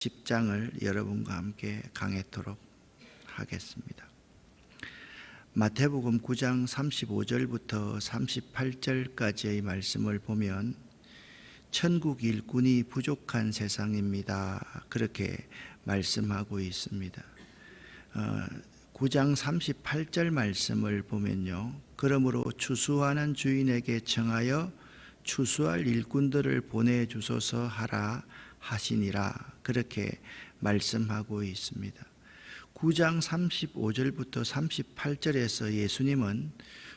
10장을 여러분과 함께 강해토록 하겠습니다. 마태복음 9장 35절부터 38절까지의 말씀을 보면 천국 일꾼이 부족한 세상입니다. 그렇게 말씀하고 있습니다. 9장 38절 말씀을 보면요, 그러므로 추수하는 주인에게 청하여 추수할 일꾼들을 보내주소서 하라 하시니라, 그렇게 말씀하고 있습니다. 9장 35절부터 38절에서 예수님은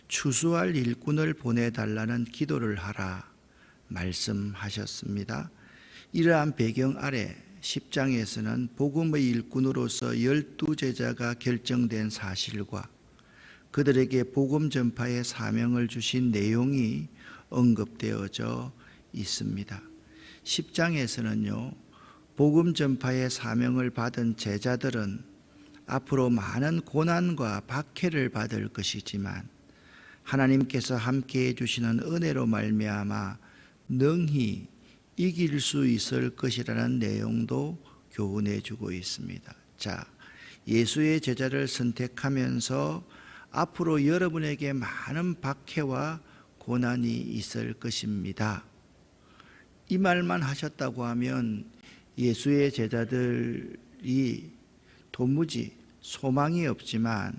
추수할 일꾼을 보내달라는 기도를 하라 말씀하셨습니다. 이러한 배경 아래 10장에서는 복음의 일꾼으로서 12제자가 결정된 사실과 그들에게 복음 전파의 사명을 주신 내용이 언급되어져 있습니다. 10장에서는요, 복음 전파의 사명을 받은 제자들은 앞으로 많은 고난과 박해를 받을 것이지만 하나님께서 함께해 주시는 은혜로 말미암아 능히 이길 수 있을 것이라는 내용도 교훈해 주고 있습니다. 자, 예수의 제자를 선택하면서 앞으로 여러분에게 많은 박해와 고난이 있을 것입니다. 이 말만 하셨다고 하면 예수의 제자들이 도무지 소망이 없지만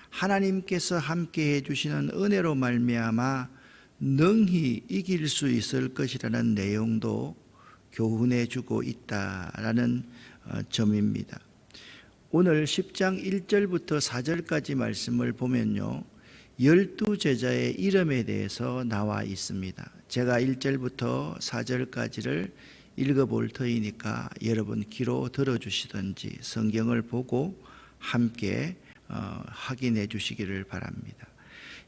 하나님께서 함께 해주시는 은혜로 말미암아 능히 이길 수 있을 것이라는 내용도 교훈해 주고 있다라는 점입니다. 오늘 10장 1절부터 4절까지 말씀을 보면요, 12제자의 이름에 대해서 나와 있습니다. 제가 1절부터 4절까지를 읽어볼 터이니까 여러분 귀로 들어주시든지 성경을 보고 함께 확인해 주시기를 바랍니다.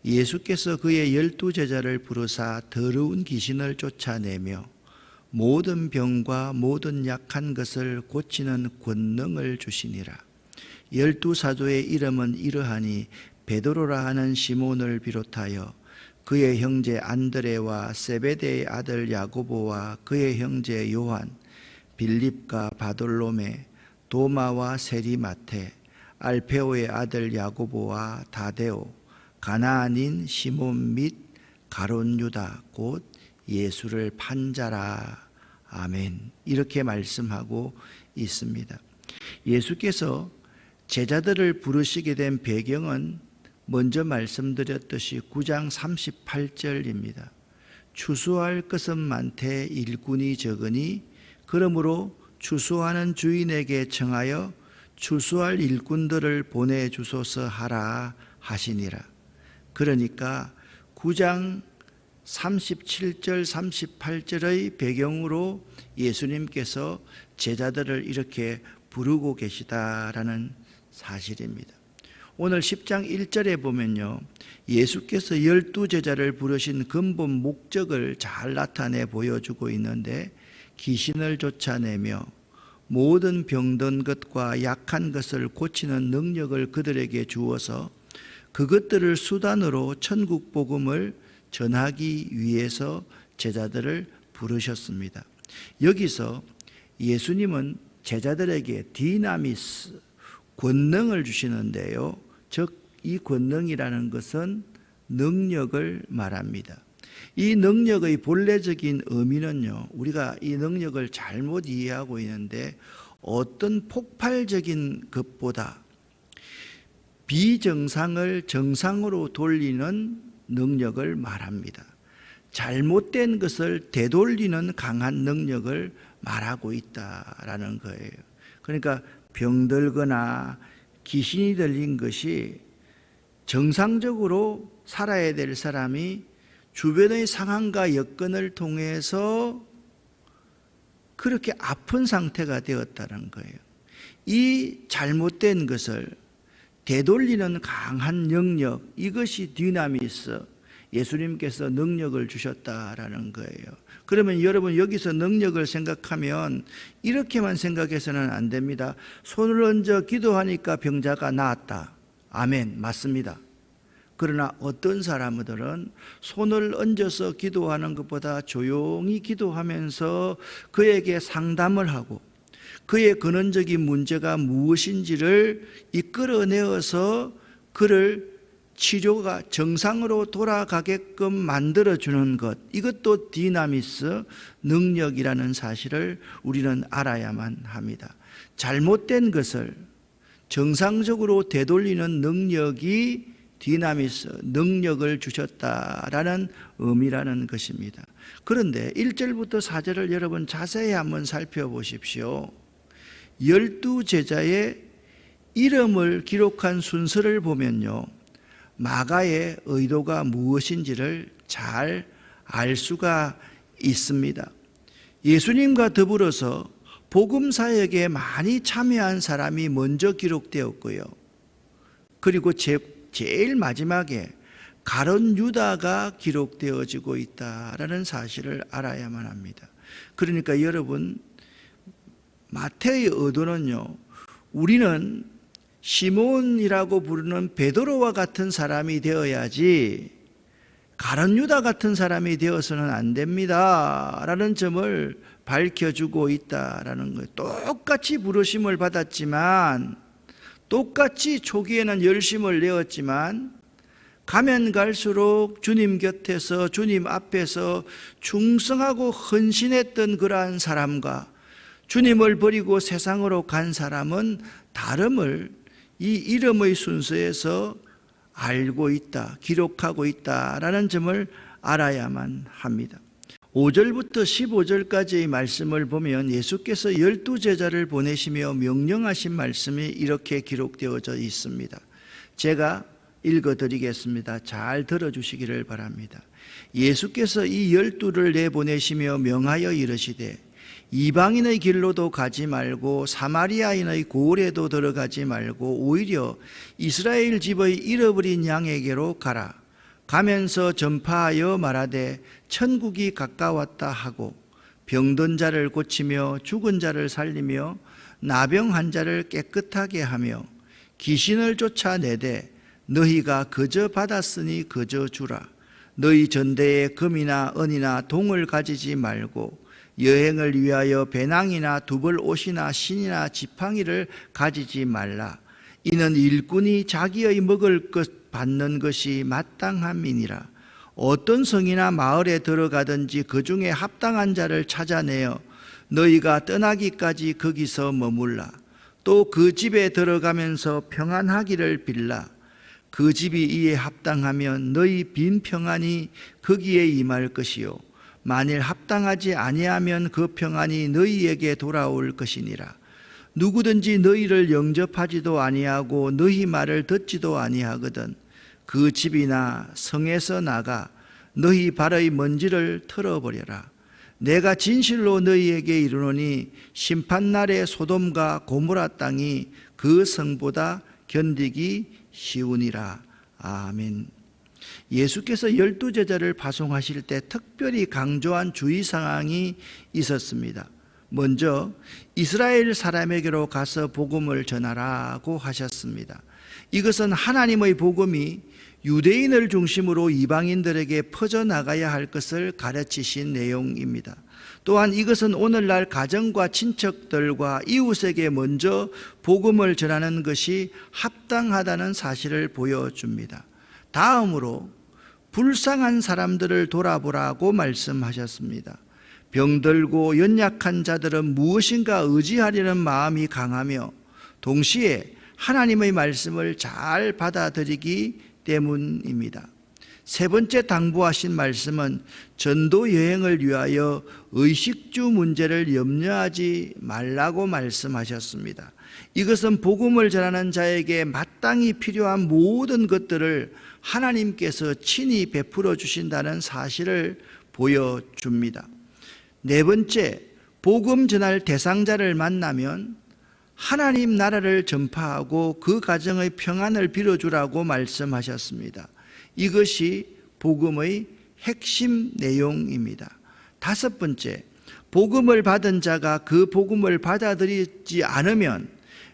예수께서 그의 12제자를 부르사 더러운 귀신을 쫓아내며 모든 병과 모든 약한 것을 고치는 권능을 주시니라. 12사도의 이름은 이러하니 베드로라 하는 시몬을 비롯하여 그의 형제 안드레와 세베대의 아들 야고보와 그의 형제 요한, 빌립과 바돌로메, 도마와 세리마테, 알페오의 아들 야고보와 다데오, 가나안인 시몬 및 가룟 유다 곧 예수를 판 자라. 아멘. 이렇게 말씀하고 있습니다. 예수께서 제자들을 부르시게 된 배경은 먼저 말씀드렸듯이 9장 38절입니다. 추수할 것은 많되 일꾼이 적으니 그러므로 추수하는 주인에게 청하여 추수할 일꾼들을 보내주소서 하라 하시니라. 그러니까 9장 37절 38절의 배경으로 예수님께서 제자들을 이렇게 부르고 계시다라는 사실입니다. 오늘 10장 1절에 보면요, 예수께서 12제자를 부르신 근본 목적을 잘 나타내 보여주고 있는데, 귀신을 쫓아내며 모든 병든 것과 약한 것을 고치는 능력을 그들에게 주어서 그것들을 수단으로 천국 복음을 전하기 위해서 제자들을 부르셨습니다. 여기서 예수님은 제자들에게 디나미스, 권능을 주시는데요, 즉 이 권능이라는 것은 능력을 말합니다. 이 능력의 본래적인 의미는요, 우리가 이 능력을 잘못 이해하고 있는데 어떤 폭발적인 것보다 비정상을 정상으로 돌리는 능력을 말합니다. 잘못된 것을 되돌리는 강한 능력을 말하고 있다라는 거예요. 그러니까 병들거나 귀신이 들린 것이 정상적으로 살아야 될 사람이 주변의 상황과 여건을 통해서 그렇게 아픈 상태가 되었다는 거예요. 이 잘못된 것을 되돌리는 강한 능력, 이것이 디나미스, 예수님께서 능력을 주셨다라는 거예요. 그러면 여러분 여기서 능력을 생각하면 이렇게만 생각해서는 안 됩니다. 손을 얹어 기도하니까 병자가 나았다. 아멘, 맞습니다. 그러나 어떤 사람들은 손을 얹어서 기도하는 것보다 조용히 기도하면서 그에게 상담을 하고 그의 근원적인 문제가 무엇인지를 이끌어내어서 그를 치료가 정상으로 돌아가게끔 만들어주는 것, 이것도 디나미스, 능력이라는 사실을 우리는 알아야만 합니다. 잘못된 것을 정상적으로 되돌리는 능력이 디나미스, 능력을 주셨다라는 의미라는 것입니다. 그런데 1절부터 4절을 여러분 자세히 한번 살펴보십시오. 12제자의 이름을 기록한 순서를 보면요, 마가의 의도가 무엇인지를 잘 알 수가 있습니다. 예수님과 더불어서 복음 사역에 많이 참여한 사람이 먼저 기록되었고요, 그리고 제일 마지막에 가룟 유다가 기록되어지고 있다라는 사실을 알아야만 합니다. 그러니까 여러분, 마태의 의도는요, 우리는 시몬이라고 부르는 베드로와 같은 사람이 되어야지 가룟 유다 같은 사람이 되어서는 안 됩니다 라는 점을 밝혀주고 있다라는 거예요. 똑같이 부르심을 받았지만, 똑같이 초기에는 열심을 내었지만, 가면 갈수록 주님 곁에서, 주님 앞에서 충성하고 헌신했던 그러한 사람과 주님을 버리고 세상으로 간 사람은 다름을 이 이름의 순서에서 알고 있다, 기록하고 있다라는 점을 알아야만 합니다. 5절부터 15절까지의 말씀을 보면 예수께서 12제자를 보내시며 명령하신 말씀이 이렇게 기록되어져 있습니다. 제가 읽어드리겠습니다. 잘 들어주시기를 바랍니다. 예수께서 이 12를 내보내시며 명하여 이르시되 이방인의 길로도 가지 말고 사마리아인의 고을에도 들어가지 말고 오히려 이스라엘 집의 잃어버린 양에게로 가라. 가면서 전파하여 말하되 천국이 가까웠다 하고 병든 자를 고치며 죽은 자를 살리며 나병한 자를 깨끗하게 하며 귀신을 쫓아내되 너희가 그저 받았으니 그저 주라. 너희 전대에 금이나 은이나 동을 가지지 말고 여행을 위하여 배낭이나 두벌 옷이나 신이나 지팡이를 가지지 말라. 이는 일꾼이 자기의 먹을 것 받는 것이 마땅함이니라. 어떤 성이나 마을에 들어가든지 그 중에 합당한 자를 찾아내어 너희가 떠나기까지 거기서 머물라. 또 그 집에 들어가면서 평안하기를 빌라. 그 집이 이에 합당하면 너희 빈 평안이 거기에 임할 것이요 만일 합당하지 아니하면 그 평안이 너희에게 돌아올 것이니라. 누구든지 너희를 영접하지도 아니하고 너희 말을 듣지도 아니하거든 그 집이나 성에서 나가 너희 발의 먼지를 털어버려라. 내가 진실로 너희에게 이르노니 심판날에 소돔과 고모라 땅이 그 성보다 견디기 쉬우니라. 아멘. 예수께서 12제자를 파송하실 때 특별히 강조한 주의사항이 있었습니다. 먼저 이스라엘 사람에게로 가서 복음을 전하라고 하셨습니다. 이것은 하나님의 복음이 유대인을 중심으로 이방인들에게 퍼져나가야 할 것을 가르치신 내용입니다. 또한 이것은 오늘날 가정과 친척들과 이웃에게 먼저 복음을 전하는 것이 합당하다는 사실을 보여줍니다. 다음으로 불쌍한 사람들을 돌아보라고 말씀하셨습니다. 병들고 연약한 자들은 무엇인가 의지하려는 마음이 강하며 동시에 하나님의 말씀을 잘 받아들이기 때문입니다. 세 번째 당부하신 말씀은 전도 여행을 위하여 의식주 문제를 염려하지 말라고 말씀하셨습니다. 이것은 복음을 전하는 자에게 마땅히 필요한 모든 것들을 하나님께서 친히 베풀어 주신다는 사실을 보여줍니다. 네 번째, 복음 전할 대상자를 만나면 하나님 나라를 전파하고 그 가정의 평안을 빌어주라고 말씀하셨습니다. 이것이 복음의 핵심 내용입니다. 다섯 번째, 복음을 받은 자가 그 복음을 받아들이지 않으면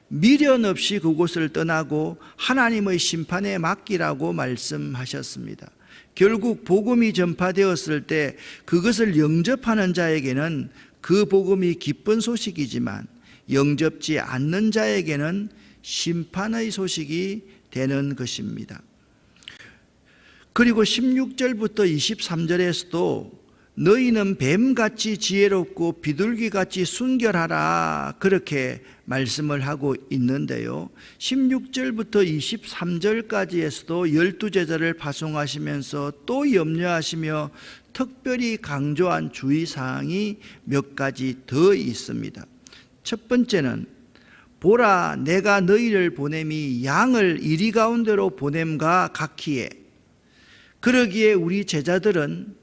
미련 없이 그곳을 떠나고 하나님의 심판에 맡기라고 말씀하셨습니다. 결국 복음이 전파되었을 때 그것을 영접하는 자에게는 그 복음이 기쁜 소식이지만 영접지 않는 자에게는 심판의 소식이 되는 것입니다. 그리고 16절부터 23절에서도 너희는 뱀같이 지혜롭고 비둘기같이 순결하라 그렇게 말씀을 하고 있는데요, 16절부터 23절까지에서도 12제자를 파송하시면서 또 염려하시며 특별히 강조한 주의사항이 몇 가지 더 있습니다. 첫 번째는 보라 내가 너희를 보냄이 양을 이리 가운데로 보냄과 같기에, 그러기에 우리 제자들은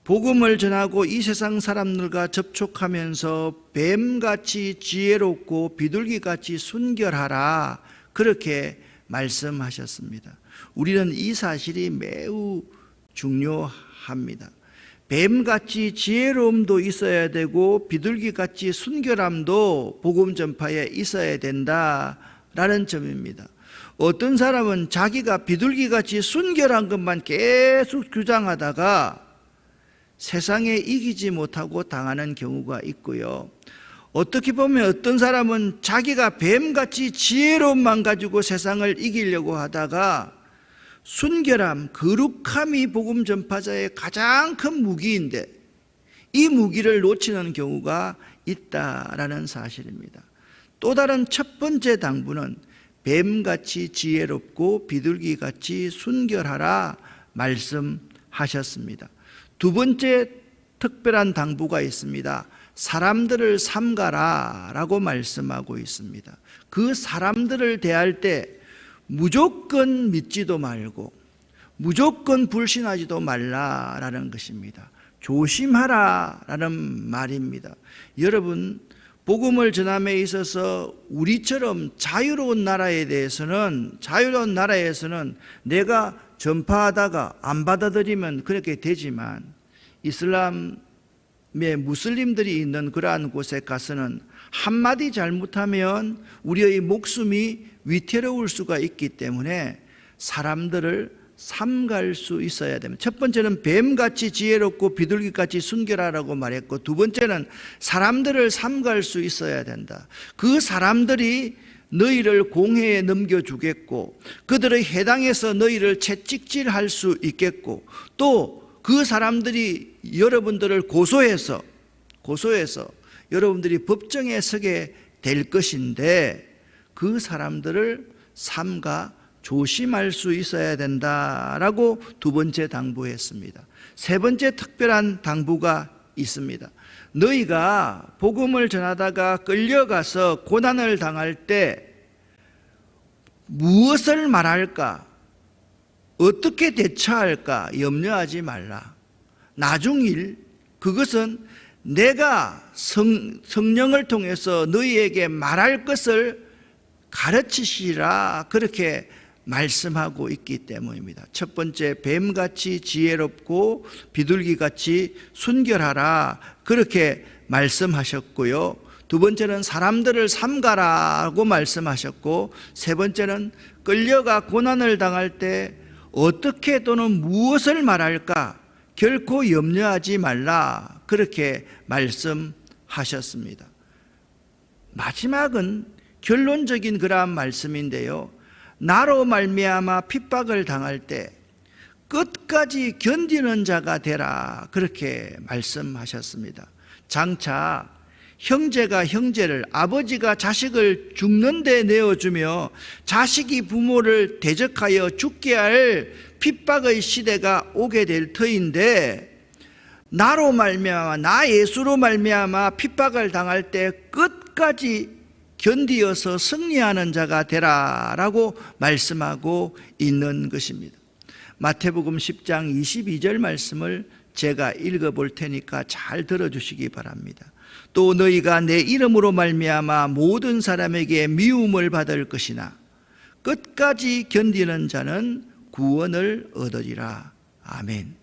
복음을 전하고 이 세상 사람들과 접촉하면서 뱀같이 지혜롭고 비둘기같이 순결하라 그렇게 말씀하셨습니다. 우리는 이 사실이 매우 중요합니다. 뱀같이 지혜로움도 있어야 되고 비둘기같이 순결함도 복음 전파에 있어야 된다라는 점입니다. 어떤 사람은 자기가 비둘기같이 순결한 것만 계속 주장하다가 세상에 이기지 못하고 당하는 경우가 있고요, 어떻게 보면 어떤 사람은 자기가 뱀같이 지혜로움만 가지고 세상을 이기려고 하다가 순결함, 거룩함이 복음 전파자의 가장 큰 무기인데 이 무기를 놓치는 경우가 있다라는 사실입니다. 또 다른 첫 번째 당부는 뱀같이 지혜롭고 비둘기같이 순결하라 말씀하셨습니다. 두 번째 특별한 당부가 있습니다. 사람들을 삼가라 라고 말씀하고 있습니다. 그 사람들을 대할 때 무조건 믿지도 말고 무조건 불신하지도 말라라는 것입니다. 조심하라라는 말입니다. 여러분, 복음을 전함에 있어서 우리처럼 자유로운 나라에서는 내가 전파하다가 안 받아들이면 그렇게 되지만, 이슬람의 무슬림들이 있는 그러한 곳에 가서는 한마디 잘못하면 우리의 목숨이 위태로울 수가 있기 때문에 사람들을 삼갈 수 있어야 됩니다. 첫 번째는 뱀같이 지혜롭고 비둘기같이 순결하라고 말했고, 두 번째는 사람들을 삼갈 수 있어야 된다. 그 사람들이 너희를 공회에 넘겨주겠고 그들의 해당에서 너희를 채찍질할 수 있겠고, 또 그 사람들이 여러분들을 고소해서 여러분들이 법정에 서게 될 것인데 그 사람들을 삼가 조심할 수 있어야 된다라고 두 번째 당부했습니다. 세 번째 특별한 당부가 있습니다. 너희가 복음을 전하다가 끌려가서 고난을 당할 때 무엇을 말할까? 어떻게 대처할까? 염려하지 말라. 나중일 그것은 내가 성령을 통해서 너희에게 말할 것을 가르치시라 그렇게 말씀하고 있기 때문입니다. 첫 번째, 뱀같이 지혜롭고 비둘기같이 순결하라 그렇게 말씀하셨고요, 두 번째는 사람들을 삼가라고 말씀하셨고, 세 번째는 끌려가 고난을 당할 때 어떻게 또는 무엇을 말할까 결코 염려하지 말라 그렇게 말씀하셨습니다. 마지막은 결론적인 그러한 말씀인데요, 나로 말미암아 핍박을 당할 때 끝까지 견디는 자가 되라 그렇게 말씀하셨습니다. 장차 형제가 형제를, 아버지가 자식을 죽는 데 내어주며 자식이 부모를 대적하여 죽게 할 핍박의 시대가 오게 될 터인데, 나로 말미암아, 나 예수로 말미암아 핍박을 당할 때 끝까지 견디어서 승리하는 자가 되라라고 말씀하고 있는 것입니다. 마태복음 10장 22절 말씀을 제가 읽어볼 테니까 잘 들어주시기 바랍니다. 또 너희가 내 이름으로 말미암아 모든 사람에게 미움을 받을 것이나 끝까지 견디는 자는 구원을 얻으리라. 아멘.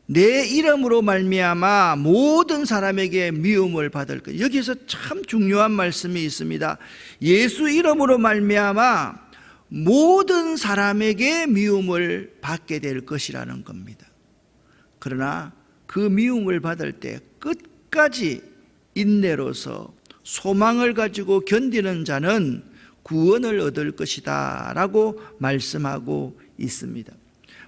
내 이름으로 말미암아 모든 사람에게 미움을 받을 것. 여기서 참 중요한 말씀이 있습니다. 예수 이름으로 말미암아 모든 사람에게 미움을 받게 될 것이라는 겁니다. 그러나 그 미움을 받을 때 끝까지 인내로서 소망을 가지고 견디는 자는 구원을 얻을 것이다 라고 말씀하고 있습니다.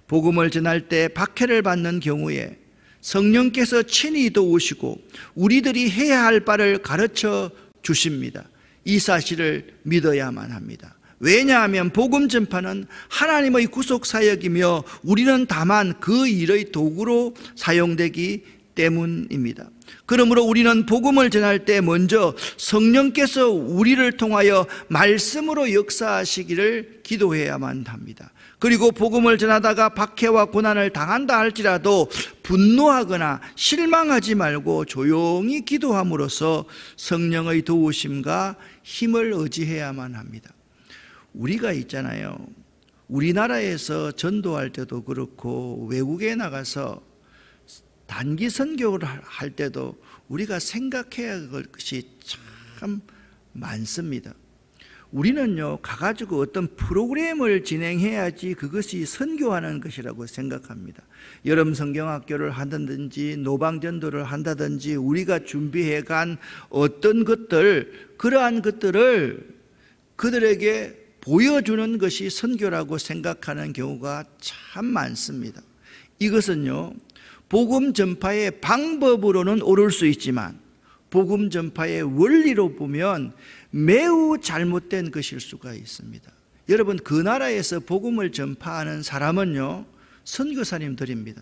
복음을 전할 때 박해를 받는 경우에 성령께서 친히 도우시고 우리들이 해야 할 바를 가르쳐 주십니다. 이 사실을 믿어야만 합니다. 왜냐하면 복음 전파는 하나님의 구속 사역이며 우리는 다만 그 일의 도구로 사용되기 때문입니다. 그러므로 우리는 복음을 전할 때 먼저 성령께서 우리를 통하여 말씀으로 역사하시기를 기도해야만 합니다. 그리고 복음을 전하다가 박해와 고난을 당한다 할지라도 분노하거나 실망하지 말고 조용히 기도함으로써 성령의 도우심과 힘을 의지해야만 합니다. 우리가 있잖아요, 우리나라에서 전도할 때도 그렇고 외국에 나가서 단기 선교를 할 때도 우리가 생각해야 할 것이 참 많습니다. 우리는요, 가가지고 어떤 프로그램을 진행해야지 그것이 선교하는 것이라고 생각합니다. 여름 성경학교를 한다든지 노방전도를 한다든지 우리가 준비해 간 어떤 것들, 그러한 것들을 그들에게 보여주는 것이 선교라고 생각하는 경우가 참 많습니다. 이것은요, 복음 전파의 방법으로는 옳을 수 있지만 복음 전파의 원리로 보면 매우 잘못된 것일 수가 있습니다. 여러분, 그 나라에서 복음을 전파하는 사람은요, 선교사님들입니다.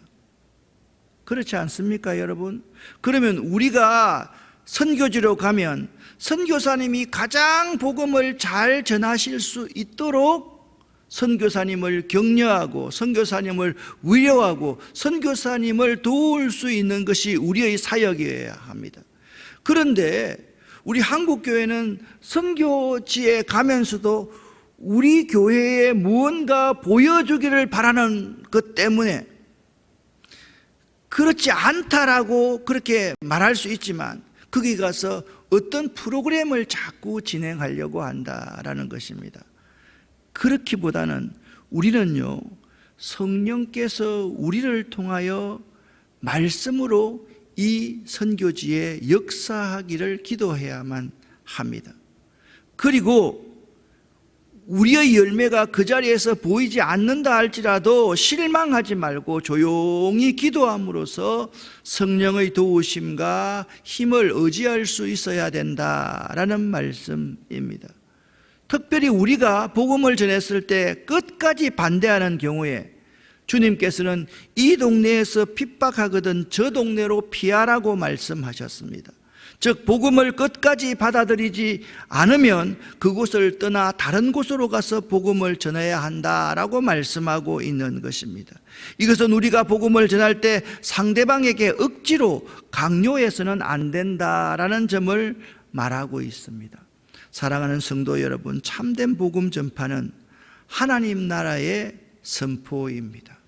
그렇지 않습니까, 여러분? 그러면 우리가 선교지로 가면 선교사님이 가장 복음을 잘 전하실 수 있도록 선교사님을 격려하고 선교사님을 위로하고 선교사님을 도울 수 있는 것이 우리의 사역이어야 합니다. 그런데 우리 한국교회는 선교지에 가면서도 우리 교회에 무언가 보여주기를 바라는 것 때문에 그렇지 않다라고 그렇게 말할 수 있지만 거기 가서 어떤 프로그램을 자꾸 진행하려고 한다라는 것입니다. 그렇기보다는 우리는요, 성령께서 우리를 통하여 말씀으로 이 선교지에 역사하기를 기도해야만 합니다. 그리고 우리의 열매가 그 자리에서 보이지 않는다 할지라도 실망하지 말고 조용히 기도함으로써 성령의 도우심과 힘을 의지할 수 있어야 된다라는 말씀입니다. 특별히 우리가 복음을 전했을 때 끝까지 반대하는 경우에 주님께서는 이 동네에서 핍박하거든 저 동네로 피하라고 말씀하셨습니다. 즉 복음을 끝까지 받아들이지 않으면 그곳을 떠나 다른 곳으로 가서 복음을 전해야 한다라고 말씀하고 있는 것입니다. 이것은 우리가 복음을 전할 때 상대방에게 억지로 강요해서는 안 된다라는 점을 말하고 있습니다. 사랑하는 성도 여러분, 참된 복음 전파는 하나님 나라의 선포입니다.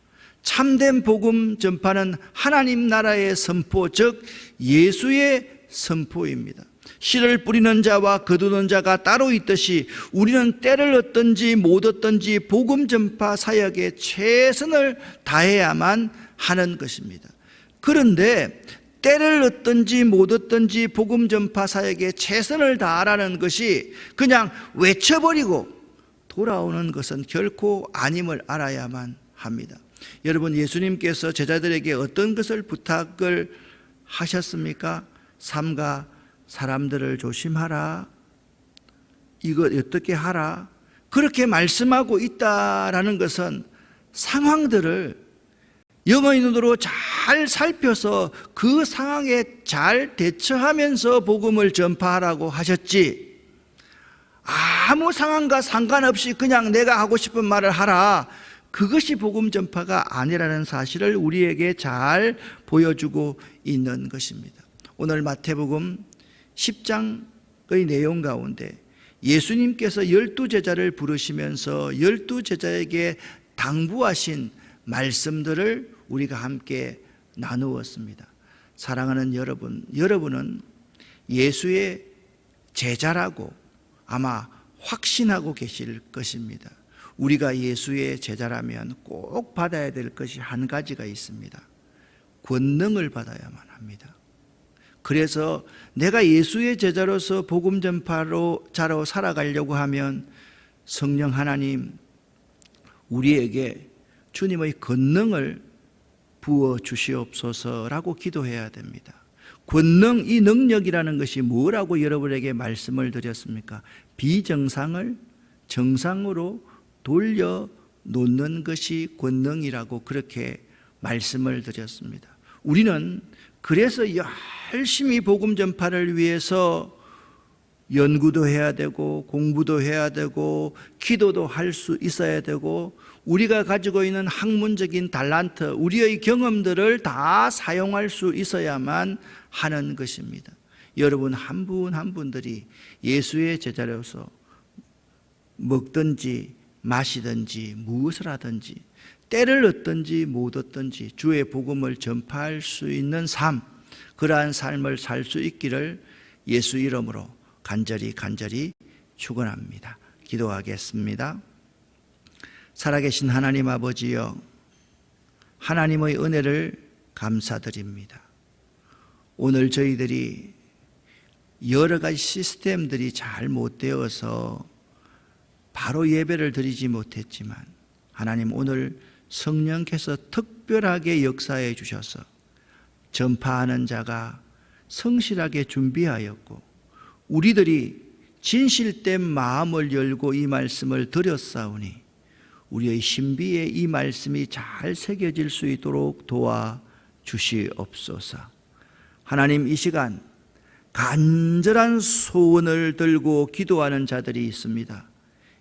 참된 복음 전파는 하나님 나라의 선포, 즉 예수의 선포입니다. 씨를 뿌리는 자와 거두는 자가 따로 있듯이 우리는 때를 얻든지 못 얻든지 복음 전파 사역에 최선을 다해야만 하는 것입니다. 그런데 때를 얻든지 못 얻든지 복음 전파 사역에 최선을 다하라는 것이 그냥 외쳐버리고 돌아오는 것은 결코 아님을 알아야만 합니다. 여러분, 예수님께서 제자들에게 어떤 것을 부탁을 하셨습니까? 삼가 사람들을 조심하라, 이거 어떻게 하라, 그렇게 말씀하고 있다라는 것은 상황들을 영의 눈으로 잘 살펴서 그 상황에 잘 대처하면서 복음을 전파하라고 하셨지, 아무 상황과 상관없이 그냥 내가 하고 싶은 말을 하라, 그것이 복음 전파가 아니라는 사실을 우리에게 잘 보여주고 있는 것입니다. 오늘 마태복음 10장의 내용 가운데 예수님께서 12제자를 부르시면서 12제자에게 당부하신 말씀들을 우리가 함께 나누었습니다. 사랑하는 여러분, 여러분은 예수의 제자라고 아마 확신하고 계실 것입니다. 우리가 예수의 제자라면 꼭 받아야 될 것이 한 가지가 있습니다. 권능을 받아야만 합니다. 그래서 내가 예수의 제자로서 복음 전파자로 살아가려고 하면 성령 하나님 우리에게 주님의 권능을 부어 주시옵소서라고 기도해야 됩니다. 권능, 이 능력이라는 것이 뭐라고 여러분에게 말씀을 드렸습니까? 비정상을 정상으로 돌려놓는 것이 권능이라고 그렇게 말씀을 드렸습니다. 우리는 그래서 열심히 복음 전파를 위해서 연구도 해야 되고 공부도 해야 되고 기도도 할 수 있어야 되고 우리가 가지고 있는 학문적인 달란트, 우리의 경험들을 다 사용할 수 있어야만 하는 것입니다. 여러분 한 분 한 분들이 예수의 제자로서 먹든지 마시든지 무엇을 하든지 때를 얻든지 못 얻든지 주의 복음을 전파할 수 있는 삶, 그러한 삶을 살 수 있기를 예수 이름으로 간절히 축원합니다. 기도하겠습니다. 살아계신 하나님 아버지여, 하나님의 은혜를 감사드립니다. 오늘 저희들이 여러 가지 시스템들이 잘 못되어서 바로 예배를 드리지 못했지만 하나님 오늘 성령께서 특별하게 역사해 주셔서 전파하는 자가 성실하게 준비하였고 우리들이 진실된 마음을 열고 이 말씀을 드렸사오니 우리의 신비에 이 말씀이 잘 새겨질 수 있도록 도와주시옵소서. 하나님, 이 시간 간절한 소원을 들고 기도하는 자들이 있습니다.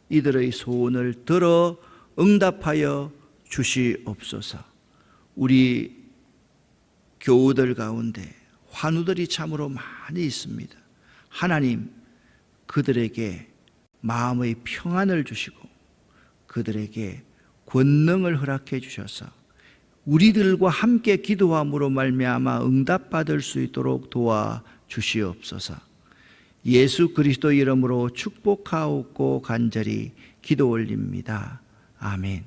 이들의 소원을 들어 응답하여 주시옵소서. 우리 교우들 가운데 환우들이 참으로 많이 있습니다. 하나님, 그들에게 마음의 평안을 주시고 그들에게 권능을 허락해 주셔서 우리들과 함께 기도함으로 말미암아 응답받을 수 있도록 도와주시옵소서. 예수 그리스도 이름으로 축복하옵고 간절히 기도 올립니다. 아멘.